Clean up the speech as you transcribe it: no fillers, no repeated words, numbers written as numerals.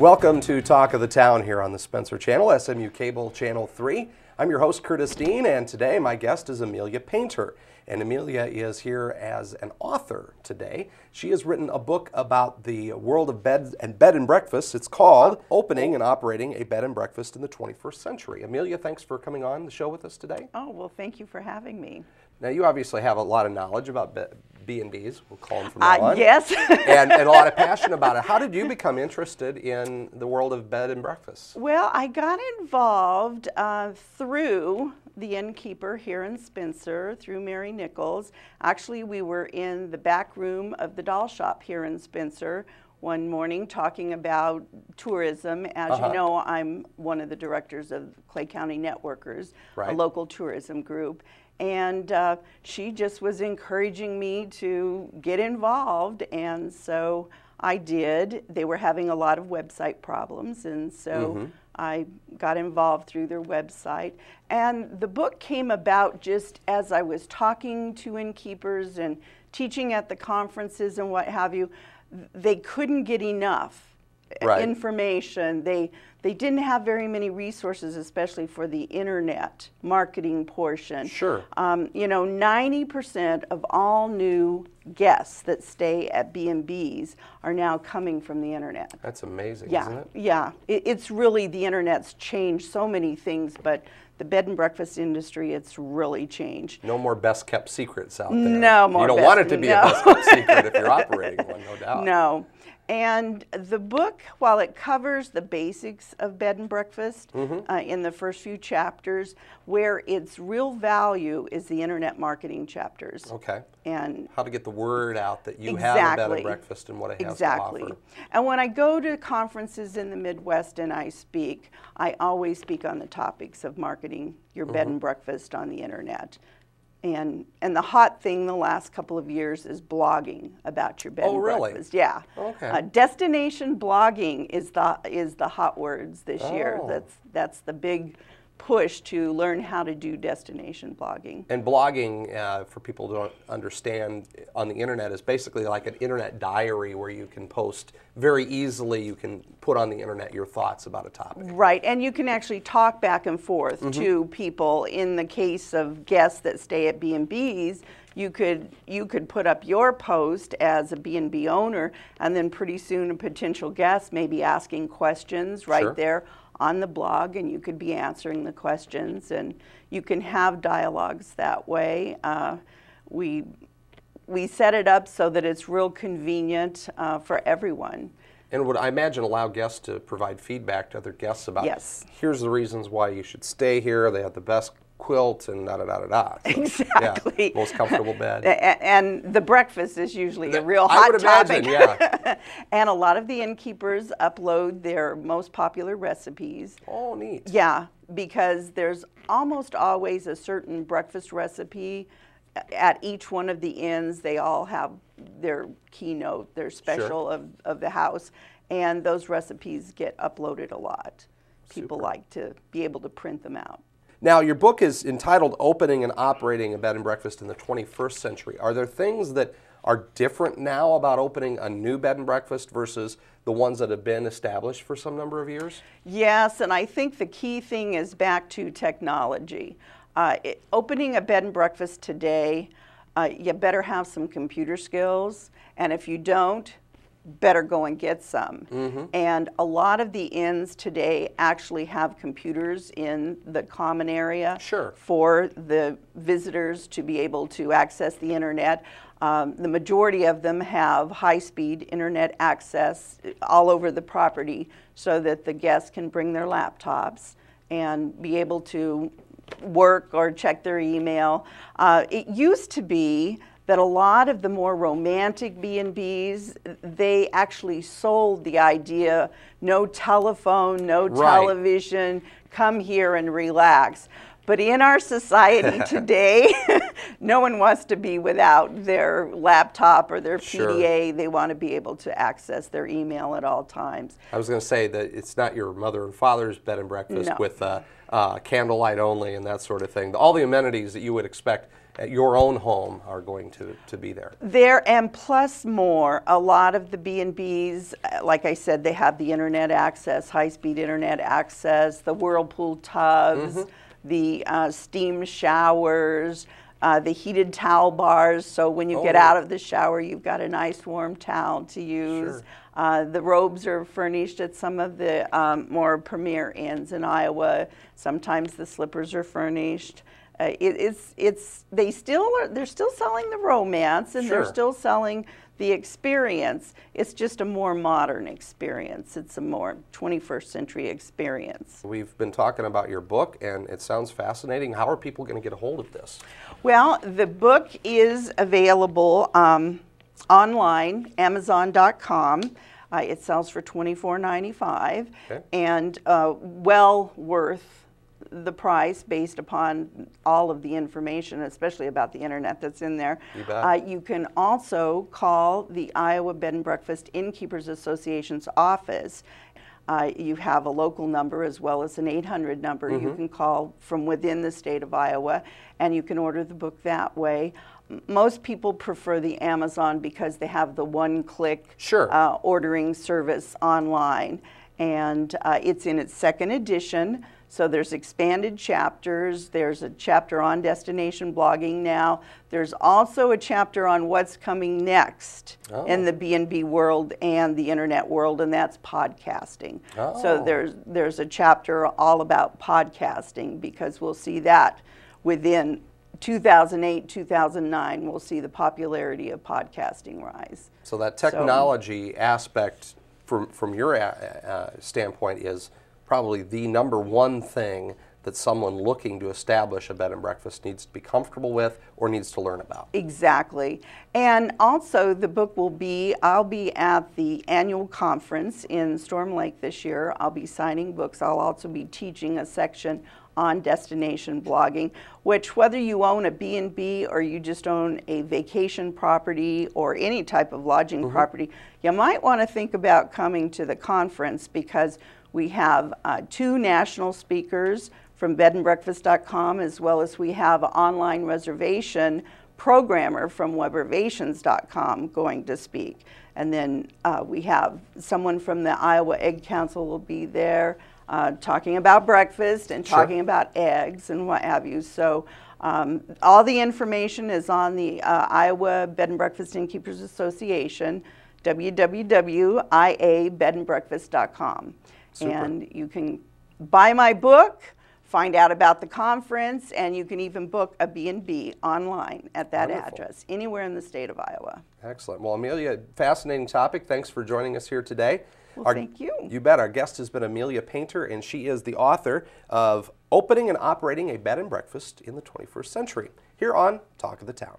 Welcome to Talk of the Town here on the Spencer Channel, SMU Cable Channel 3. I'm your host, Curtis Dean, and today my guest is Amelia Painter. And Amelia is here as an author today. She has written a book about the world of bed and breakfast. It's called Opening and Operating a Bed and Breakfast in the 21st Century. Amelia, thanks for coming on the show with us today. Oh, well, thank you for having me. Now, you obviously have a lot of knowledge about B&Bs, we'll call them from now on. Yes. and a lot of passion about it. How did you become interested in the world of bed and breakfast? Well, I got involved through the innkeeper here in Spencer, through Mary Nichols. Actually, we were in the back room of the doll shop here in Spencer one morning talking about tourism. As you know, I'm one of the directors of Clay County Networkers, a local tourism group. And she just was encouraging me to get involved, and so I did. They were having a lot of website problems, and so I got involved through their website. And the book came about just as I was talking to innkeepers and teaching at the conferences and what have you. They couldn't get enough information. They didn't have very many resources, especially for the internet marketing portion. Sure. You know, 90% of all new guests that stay at B&Bs are now coming from the internet. That's amazing, yeah, isn't it? Yeah. It's really, the internet's changed so many things, but the bed and breakfast industry, it's really changed. No more best kept secrets out there. No more. You don't want it to be a best kept secret if you're operating one, no doubt. No. And the book, while it covers the basics of bed and breakfast in the first few chapters, where its real value is the internet marketing chapters. Okay. And how to get the word out that you have a bed and breakfast and what it has to offer. And when I go to conferences in the Midwest and I speak, I always speak on the topics of marketing your bed and breakfast on the internet. And the hot thing the last couple of years is blogging about your bed and breakfast. Yeah. Okay. Destination blogging is the hot words this year. That's the big push to learn how to do destination blogging. And blogging, for people who don't understand, on the internet is basically like an internet diary where you can post very easily. You can put on the internet your thoughts about a topic. Right, and you can actually talk back and forth to people. In the case of guests that stay at B&Bs, you could put up your post as a B&B owner, and then pretty soon a potential guest may be asking questions there on the blog, and you could be answering the questions, and you can have dialogues that way. We set it up so that it's real convenient for everyone. And would, I imagine, allow guests to provide feedback to other guests about, here's the reasons why you should stay here, they have the best quilt, and da-da-da-da-da. So, exactly. Yeah, most comfortable bed. And the breakfast is usually a real hot topic. I would imagine, yeah. And a lot of the innkeepers upload their most popular recipes. Oh, neat. Yeah, because there's almost always a certain breakfast recipe at each one of the inns. They all have their keynote, their special of the house, and those recipes get uploaded a lot. People like to be able to print them out. Now, your book is entitled Opening and Operating a Bed and Breakfast in the 21st Century. Are there things that are different now about opening a new bed and breakfast versus the ones that have been established for some number of years? Yes, and I think the key thing is back to technology. Opening a bed and breakfast today, you better have some computer skills, and if you don't, better go and get some. And a lot of the inns today actually have computers in the common area for the visitors to be able to access the internet. The majority of them have high-speed internet access all over the property so that the guests can bring their laptops and be able to work or check their email. It used to be that a lot of the more romantic B&Bs, they actually sold the idea, no telephone, no television, come here and relax. But in our society today, no one wants to be without their laptop or their PDA. They want to be able to access their email at all times. I was going to say that it's not your mother and father's bed and breakfast with candlelight only and that sort of thing. All the amenities that you would expect at your own home are going to be there. There, and plus more, a lot of the B&Bs, like I said, they have the internet access, high-speed internet access, the whirlpool tubs, the steam showers, the heated towel bars, so when you get out of the shower, you've got a nice warm towel to use. The robes are furnished at some of the more premier inns in Iowa. Sometimes the slippers are furnished. They're still selling the romance, and they're still selling the experience. It's just a more modern experience. It's a more 21st century experience. We've been talking about your book, and it sounds fascinating. How are people going to get a hold of this? Well, the book is available online, Amazon.com. It sells for $24.95, and well worth the price based upon all of the information, especially about the internet that's in there. You bet. You can also call the Iowa Bed and Breakfast Innkeepers Association's office. You have a local number as well as an 800 number you can call from within the state of Iowa, and you can order the book that way. Most people prefer the Amazon because they have the one-click ordering service online, and it's in its second edition. So there's expanded chapters. There's a chapter on destination blogging now. There's also a chapter on what's coming next in the B&B world and the internet world, and that's podcasting. So there's a chapter all about podcasting, because we'll see that within 2008, 2009, we'll see the popularity of podcasting rise. So that technology aspect from your standpoint is probably the number one thing that someone looking to establish a bed and breakfast needs to be comfortable with or needs to learn about. Exactly. And also the book will be, I'll be at the annual conference in Storm Lake this year. I'll be signing books. I'll also be teaching a section on destination blogging, which whether you own a B&B or you just own a vacation property or any type of lodging property, you might want to think about coming to the conference, because we have 2 national speakers from bedandbreakfast.com, as well as we have an online reservation programmer from webervations.com going to speak. And then we have someone from the Iowa Egg Council will be there talking about breakfast and talking about eggs and what have you. So all the information is on the Iowa Bed and Breakfast Innkeepers Association, www.iabedandbreakfast.com. And you can buy my book, find out about the conference, and you can even book a B&B online at that address, anywhere in the state of Iowa. Excellent. Well, Amelia, fascinating topic. Thanks for joining us here today. Well, thank you. You bet. Our guest has been Amelia Painter, and she is the author of Opening and Operating a Bed and Breakfast in the 21st Century, here on Talk of the Town.